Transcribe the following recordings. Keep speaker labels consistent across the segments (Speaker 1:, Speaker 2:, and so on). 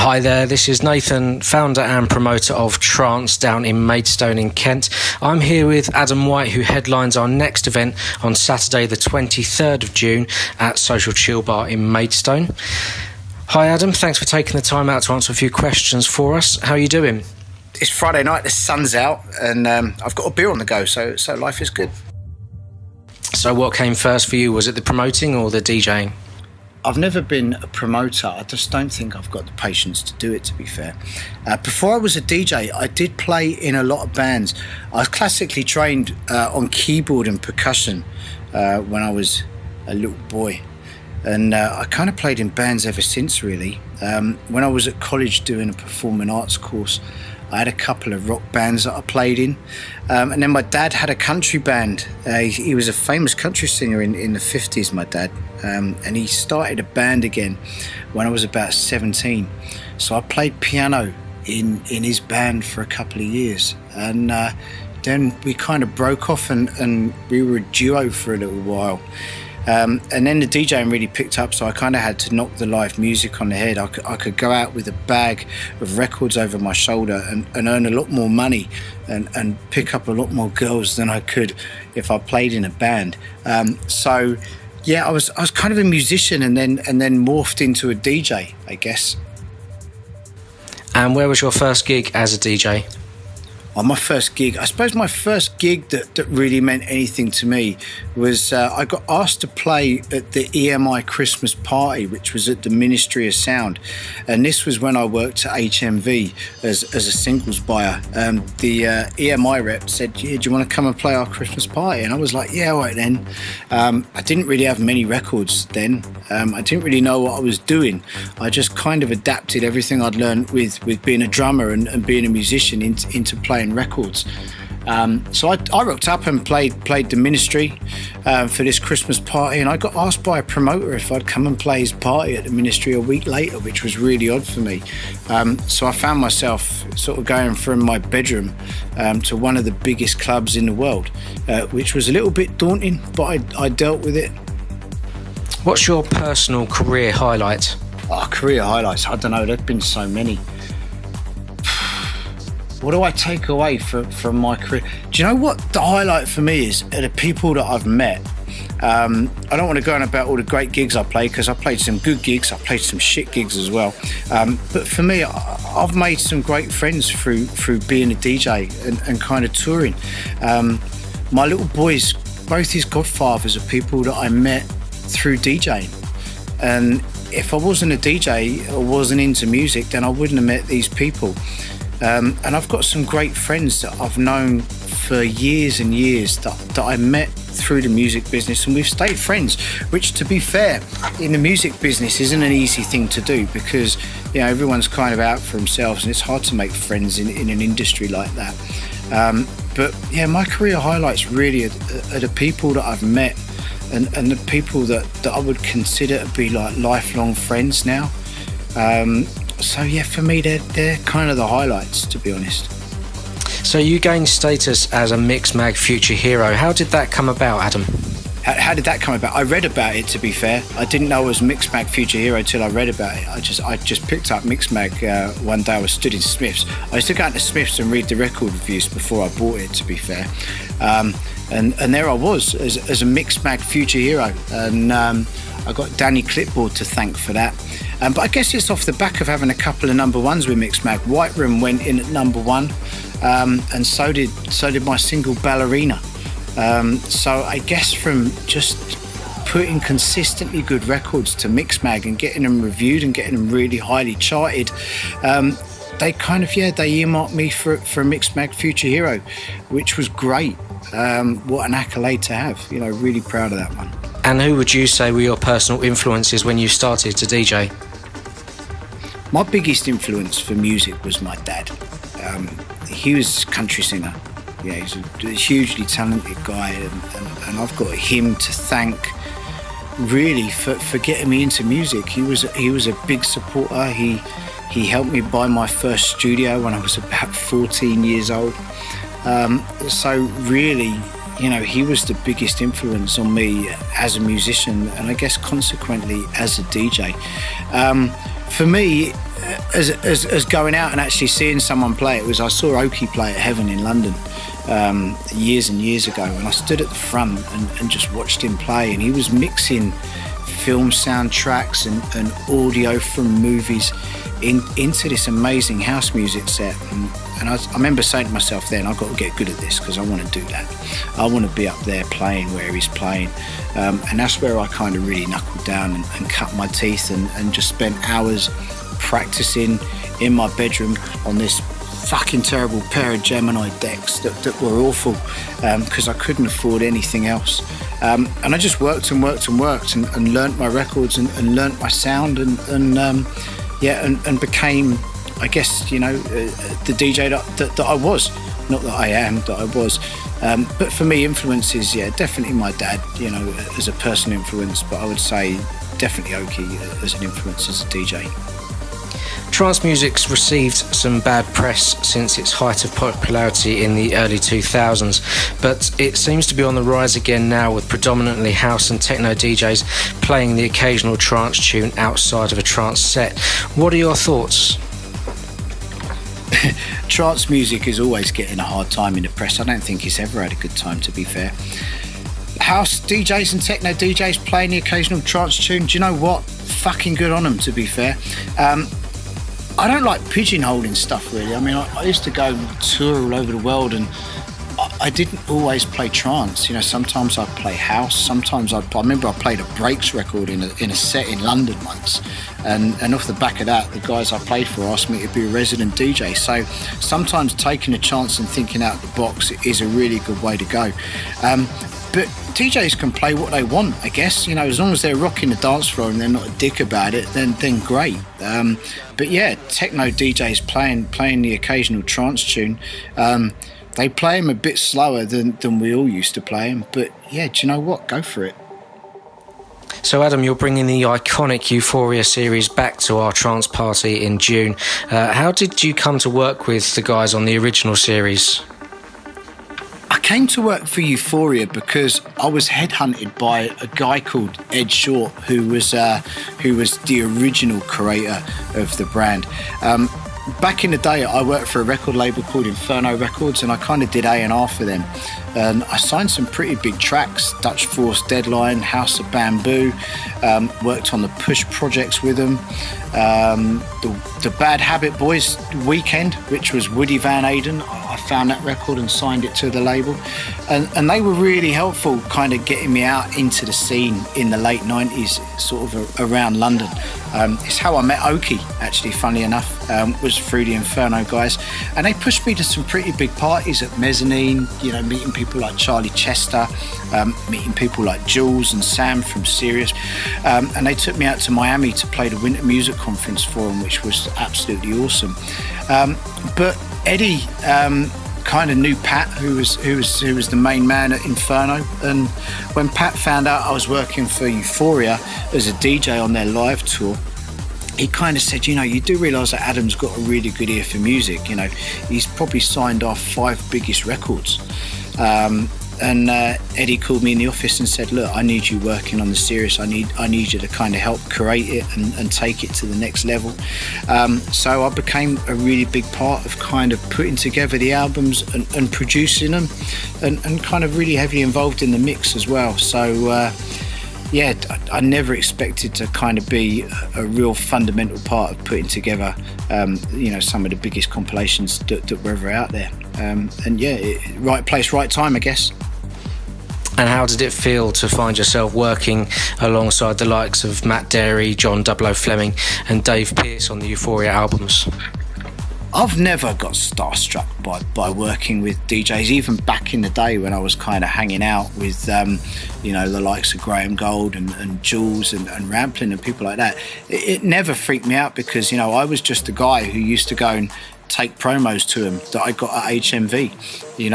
Speaker 1: Hi there, this is Nathan, founder and promoter of Trance down in Maidstone in Kent. I'm here with Adam White, who headlines our next event on Saturday the 23rd of June at Social Chill Bar in Maidstone. Hi Adam, thanks for taking the time out to answer a few questions for us. How are you doing?
Speaker 2: It's Friday night, the sun's out, and I've got a beer on the go, so life is good.
Speaker 1: So what came first for you? Was it the promoting or the DJing?
Speaker 2: I've never been a promoter. I just don't think I've got the patience to do it, to be fair. Before I was a DJ, I did play in a lot of bands. I was classically trained on keyboard and percussion when I was a little boy. And I kind of played in bands ever since, really. When I was at college doing a performing arts course, I had a couple of rock bands that I played in. And then my dad had a country band. He was a famous country singer in the 50s, my dad. And he started a band again when I was about 17. So I played piano in his band for a couple of years. And then we kind of broke off and we were a duo for a little while. And then the DJing really picked up, so I kind of had to knock the live music on the head. I could go out with a bag of records over my shoulder and earn a lot more money and pick up a lot more girls than I could if I played in a band. So yeah, I was kind of a musician and then morphed into a DJ, I guess.
Speaker 1: And where was your first gig as a DJ?
Speaker 2: On my first gig, I suppose my first gig that really meant anything to me was I got asked to play at the EMI Christmas party, which was at the Ministry of Sound. And this was when I worked at HMV as a singles buyer. The EMI rep said, yeah, do you want to come and play our Christmas party? And I was like, yeah, all right then. I didn't really have many records then. I didn't really know what I was doing. I just kind of adapted everything I'd learned with being a drummer and being a musician into playing records. So I rocked up and played the Ministry for this Christmas party, and I got asked by a promoter if I'd come and play his party at the Ministry a week later, which was really odd for me. So I found myself sort of going from my bedroom to one of the biggest clubs in the world, which was a little bit daunting, but I dealt with it.
Speaker 1: What's your personal career highlight?
Speaker 2: Career highlights, I don't know, there've been so many. What do I take away from my career? Do you know what the highlight for me is? Are the people that I've met. I don't want to go on about all the great gigs I played, because I played some good gigs, I played some shit gigs as well. But for me, I've made some great friends through being a DJ and kind of touring. My little boys, both his godfathers, are people that I met through DJing. And if I wasn't a DJ or wasn't into music, then I wouldn't have met these people. And I've got some great friends that I've known for years and years that I met through the music business, and we've stayed friends, which, to be fair, in the music business isn't an easy thing to do, because everyone's kind of out for themselves and it's hard to make friends in an industry like that. But yeah, my career highlights really are the people that I've met and the people that I would consider to be like lifelong friends now. So yeah, for me, they're kind of the highlights, to be honest.
Speaker 1: So you gained status as a Mixmag Future Hero. How did that come about, Adam?
Speaker 2: How did that come about? I read about it, to be fair. I didn't know it was Mixmag Future Hero till I read about it. I just picked up Mixmag one day. I was stood in Smith's. I used to go out to Smith's and read the record reviews before I bought it, to be fair. And there I was as a Mixmag Future Hero. And I got Danny Clipboard to thank for that. But I guess it's off the back of having a couple of number ones with Mixmag. White Room went in at number one, and so did my single Ballerina. So I guess from just putting consistently good records to Mixmag and getting them reviewed and getting them really highly charted, they kind of, they earmarked me for a Mixmag Future Hero, which was great. What an accolade to have. Really proud of that one.
Speaker 1: And who would you say were your personal influences when you started to DJ?
Speaker 2: My biggest influence for music was my dad. He was a country singer. Yeah, he's a hugely talented guy, and I've got him to thank really for getting me into music. He was a big supporter. He helped me buy my first studio when I was about 14 years old. So really, he was the biggest influence on me as a musician, and I guess consequently as a DJ. For me, as going out and actually seeing someone play. I saw Oki play at Heaven in London years and years ago, and I stood at the front and just watched him play, and he was mixing film soundtracks and audio from movies into this amazing house music set. And I remember saying to myself then, I've got to get good at this because I want to do that. I want to be up there playing where he's playing. And that's where I kind of really knuckled down and cut my teeth and just spent hours practicing in my bedroom on this fucking terrible pair of Gemini decks that were awful because I couldn't afford anything else. And I just worked and learnt my records and learnt my sound and became, I guess, the DJ that I was. Not that I am, that I was. But for me, influences, definitely my dad, as a personal influence, but I would say definitely Oki as an influence as a DJ.
Speaker 1: Trance music's received some bad press since its height of popularity in the early 2000s, but it seems to be on the rise again now, with predominantly house and techno DJs playing the occasional trance tune outside of a trance set. What are your thoughts?
Speaker 2: Trance music is always getting a hard time in the press. I don't think it's ever had a good time, to be fair. House DJs and techno DJs playing the occasional trance tune, do you know what? Fucking good on them, to be fair. I don't like pigeonholing stuff, really. I mean, I used to go tour all over the world, and I didn't always play trance. Sometimes I'd play house. Sometimes I remember I played a breaks record in a set in London once, and off the back of that, the guys I played for asked me to be a resident DJ. So sometimes taking a chance and thinking out of the box is a really good way to go. But DJs can play what they want, I guess. As long as they're rocking the dance floor and they're not a dick about it, then great. But yeah, techno DJs playing the occasional trance tune. They play them a bit slower than we all used to play them. But yeah, do you know what? Go for it.
Speaker 1: So Adam, you're bringing the iconic Euphoria series back to our trance party in June. How did you come to work with the guys on the original series?
Speaker 2: I came to work for Euphoria because I was headhunted by a guy called Ed Short, who was the original creator of the brand. Back in the day, I worked for a record label called Inferno Records, and I kind of did A&R for them. And I signed some pretty big tracks: Dutch Force Deadline, House of Bamboo, worked on the Push projects with them, the Bad Habit Boys Weekend, which was Woody Van Eyden. I found that record and signed it to the label, and they were really helpful, kind of getting me out into the scene in the late 90s, sort of around London. It's how I met Oki, actually, funnily enough, was through the Inferno guys, and they pushed me to some pretty big parties at Mezzanine, meeting people like Charlie Chester, meeting people like Jules and Sam from Sirius, and they took me out to Miami to play the Winter Music Conference for them, which was absolutely awesome. But Eddie kind of knew Pat, who was the main man at Inferno, and when Pat found out I was working for Euphoria as a DJ on their live tour, he kind of said, you do realise that Adam's got a really good ear for music. He's probably signed off 5 biggest records. And Eddie called me in the office and said, look, I need you working on the series. I need you to kind of help create it and take it to the next level. So I became a really big part of kind of putting together the albums and producing them, and kind of really heavily involved in the mix as well. So yeah, I never expected to kind of be a real fundamental part of putting together, some of the biggest compilations that were ever out there. And yeah, right place, right time, I guess.
Speaker 1: And how did it feel to find yourself working alongside the likes of Matt Darey, John 00 Fleming and Dave Pearce on the Euphoria albums?
Speaker 2: I've never got starstruck by working with DJs, even back in the day when I was kind of hanging out with, the likes of Graham Gold and Jules and Ramplin and people like that. It never freaked me out because, I was just a guy who used to go and take promos to him that I got at HMV.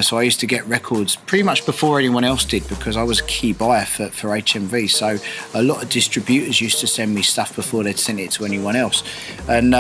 Speaker 2: So I used to get records pretty much before anyone else did because I was a key buyer for HMV. So a lot of distributors used to send me stuff before they'd send it to anyone else. And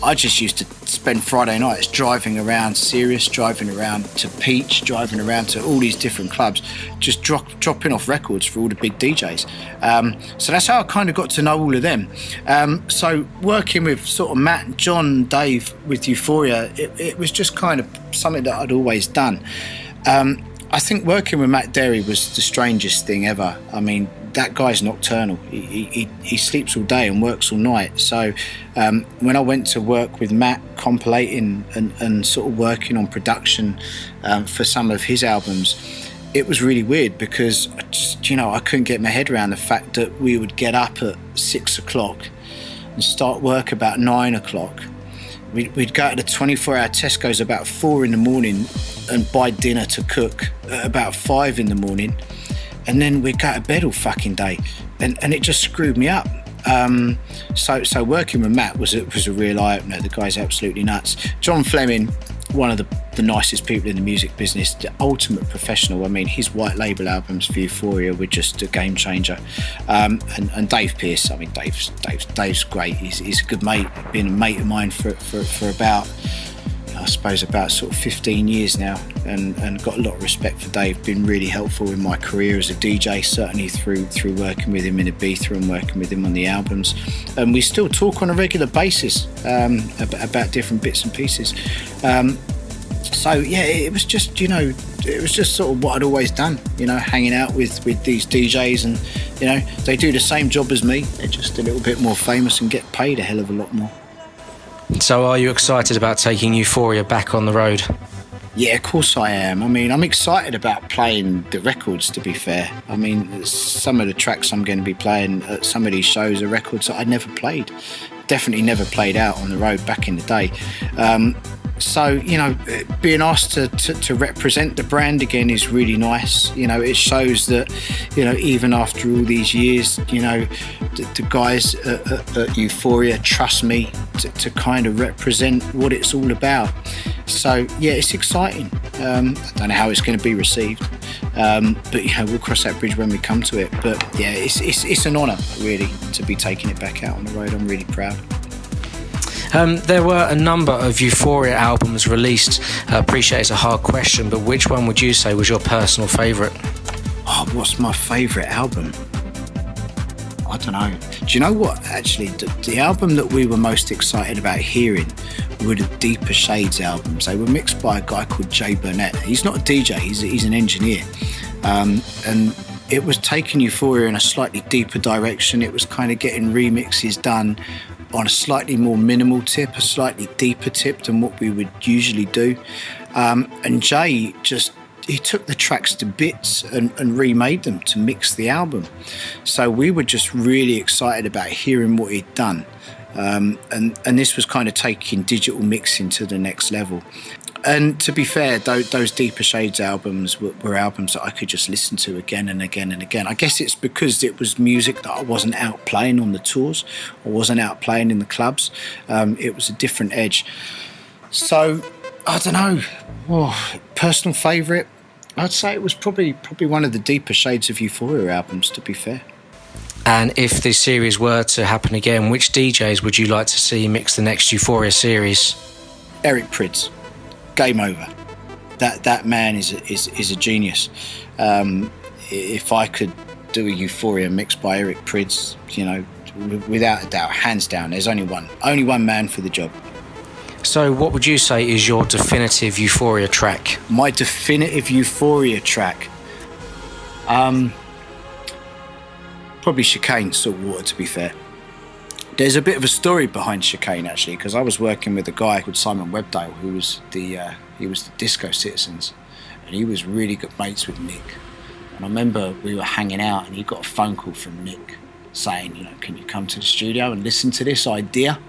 Speaker 2: I just used to spend Friday nights driving around Sirius, driving around to Peach, driving around to all these different clubs, just dropping off records for all the big DJs. So that's how I kind of got to know all of them. So working with sort of Matt, John, Dave with Euphoria, it was just kind of something that I'd always done. I think working with Matt Derry was the strangest thing ever. I mean, that guy's nocturnal. He sleeps all day and works all night. So when I went to work with Matt, compilating and sort of working on production for some of his albums, it was really weird because I couldn't get my head around the fact that we would get up at 6 o'clock and start work about 9 o'clock. We'd go to the 24-hour Tesco's about 4 in the morning and buy dinner to cook at about 5 in the morning. And then we'd go to bed all fucking day. And it just screwed me up. So working with Matt was a real eye-opener. The guy's absolutely nuts. John Fleming, one of the nicest people in the music business, the ultimate professional. I mean, his white label albums for Euphoria were just a game changer. And Dave Pearce, I mean, Dave's great. He's a good mate, been a mate of mine for about, I suppose, about sort of 15 years now, and got a lot of respect for Dave. Been really helpful in my career as a DJ, certainly through working with him in Ibiza and working with him on the albums. And we still talk on a regular basis about different bits and pieces. So yeah, it was just sort of what I'd always done, hanging out with these DJs, and they do the same job as me. They're just a little bit more famous and get paid a hell of a lot more.
Speaker 1: So are you excited about taking Euphoria back on the road?
Speaker 2: Yeah, of course I am. I mean, I'm excited about playing the records, to be fair. I mean, some of the tracks I'm going to be playing at some of these shows are records that I'd never played. Definitely never played out on the road back in the day. So, being asked to represent the brand again is really nice. It shows that, even after all these years, the guys at Euphoria trust me to kind of represent what it's all about. So, yeah, it's exciting. I don't know how it's going to be received, but, we'll cross that bridge when we come to it. But, yeah, it's an honour, really, to be taking it back out on the road. I'm really proud.
Speaker 1: There were a number of Euphoria albums released. I appreciate it's a hard question, but which one would you say was your personal favourite?
Speaker 2: Oh, what's my favourite album? I don't know. Do you know what? Actually, the album that we were most excited about hearing were the Deeper Shades albums. They were mixed by a guy called Jay Burnett. He's not a DJ, he's an engineer. And it was taking Euphoria in a slightly deeper direction. It was kind of getting remixes done on a slightly more minimal tip, a slightly deeper tip than what we would usually do. And Jay he took the tracks to bits and remade them to mix the album. So we were just really excited about hearing what he'd done. And this was kind of taking digital mixing to the next level. And to be fair, those Deeper Shades albums were albums that I could just listen to again and again and again. I guess it's because it was music that I wasn't out playing on the tours, or wasn't out playing in the clubs. It was a different edge. So, I don't know. Personal favourite? I'd say it was probably one of the Deeper Shades of Euphoria albums, to be fair.
Speaker 1: And if this series were to happen again, which DJs would you like to see mix the next Euphoria series?
Speaker 2: Eric Prydz. Game over. That man is a genius. If I could do a Euphoria mixed by Eric Prydz, without a doubt, hands down, there's only one man for the job.
Speaker 1: So what would you say is your definitive Euphoria track?
Speaker 2: My definitive Euphoria track? Probably Chicane, Saltwater, to be fair. There's a bit of a story behind Chicane, actually, because I was working with a guy called Simon Webdale, who was the Disco Citizens, and he was really good mates with Nick. And I remember we were hanging out, and he got a phone call from Nick saying, can you come to the studio and listen to this idea?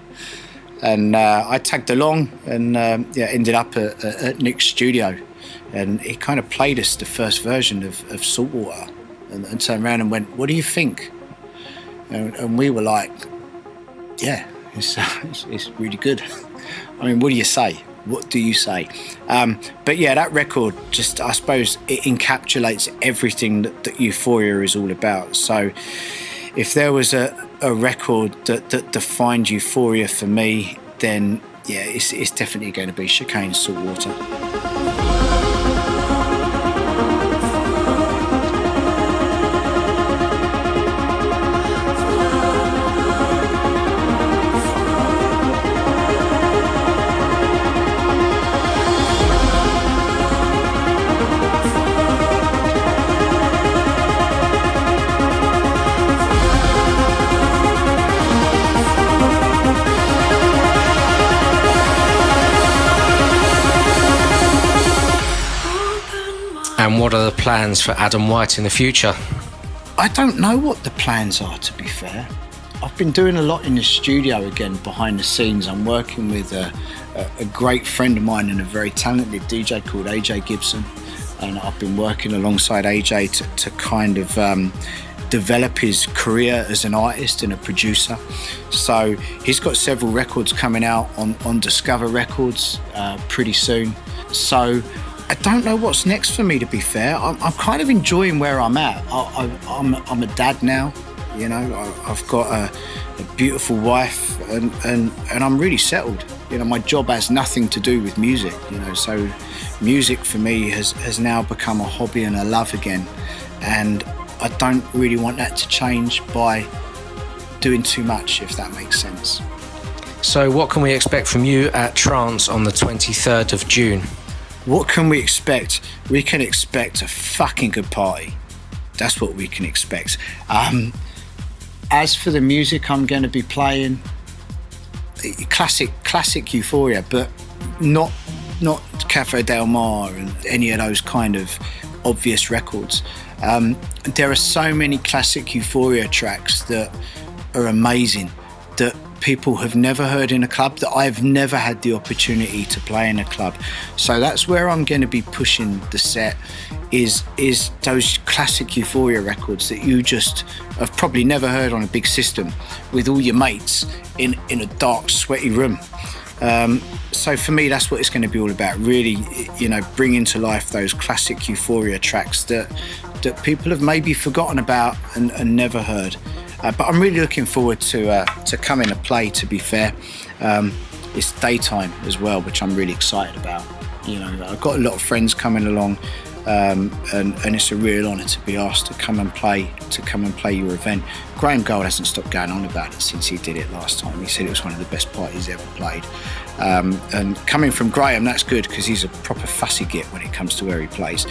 Speaker 2: And I tagged along, and ended up at Nick's studio, and he kind of played us the first version of Saltwater, and turned around and went, "What do you think?" And we were like, yeah, it's really good. I mean, what do you say? What do you say? But yeah, that record just, I suppose, it encapsulates everything that Euphoria is all about. So if there was a record that defined Euphoria for me, then yeah, it's definitely going to be Chicane Saltwater.
Speaker 1: And what are the plans for Adam White in the future?
Speaker 2: I don't know what the plans are, to be fair. I've been doing a lot in the studio again, behind the scenes. I'm working with a great friend of mine and a very talented DJ called AJ Gibson. And I've been working alongside AJ to kind of develop his career as an artist and a producer. So he's got several records coming out on Discover Records pretty soon. So I don't know what's next for me, to be fair. I'm kind of enjoying where I'm at. I'm a dad now, you know. I've got a beautiful wife, and I'm really settled. You know, my job has nothing to do with music, you know. So music for me has now become a hobby and a love again. And I don't really want that to change by doing too much, if that makes sense.
Speaker 1: So what can we expect from you at Trance on the 23rd of June?
Speaker 2: What can we expect? We can expect a fucking good party. That's what we can expect. As for the music I'm going to be playing, classic Euphoria, but not Cafe Del Mar and any of those kind of obvious records. There are so many classic Euphoria tracks that are amazing, that people have never heard in a club, that I've never had the opportunity to play in a club. So that's where I'm going to be pushing the set, is those classic Euphoria records that you just have probably never heard on a big system with all your mates in a dark, sweaty room. So for me, that's what it's going to be all about, really, you know, bringing to life those classic Euphoria tracks that people have maybe forgotten about and never heard. But I'm really looking forward to coming to play, to be fair. It's daytime as well, which I'm really excited about. You know, I've got a lot of friends coming along, and it's a real honour to be asked to come and play your event. Graham Gold hasn't stopped going on about it since he did it last time. He said it was one of the best parties ever played. And coming from Graham, that's good, because he's a proper fussy git when it comes to where he plays.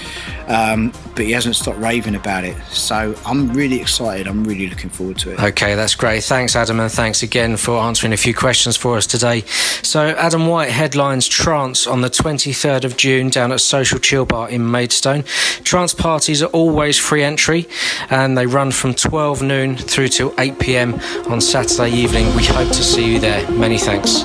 Speaker 2: But he hasn't stopped raving about it. So I'm really excited. I'm really looking forward to it.
Speaker 1: Okay, that's great. Thanks, Adam, and thanks again for answering a few questions for us today. So Adam White headlines Trance on the 23rd of June down at Social Chill Bar in Maidstone. Trance parties are always free entry, and they run from 12 noon through till 8 p.m. on Saturday evening. We hope to see you there. Many thanks.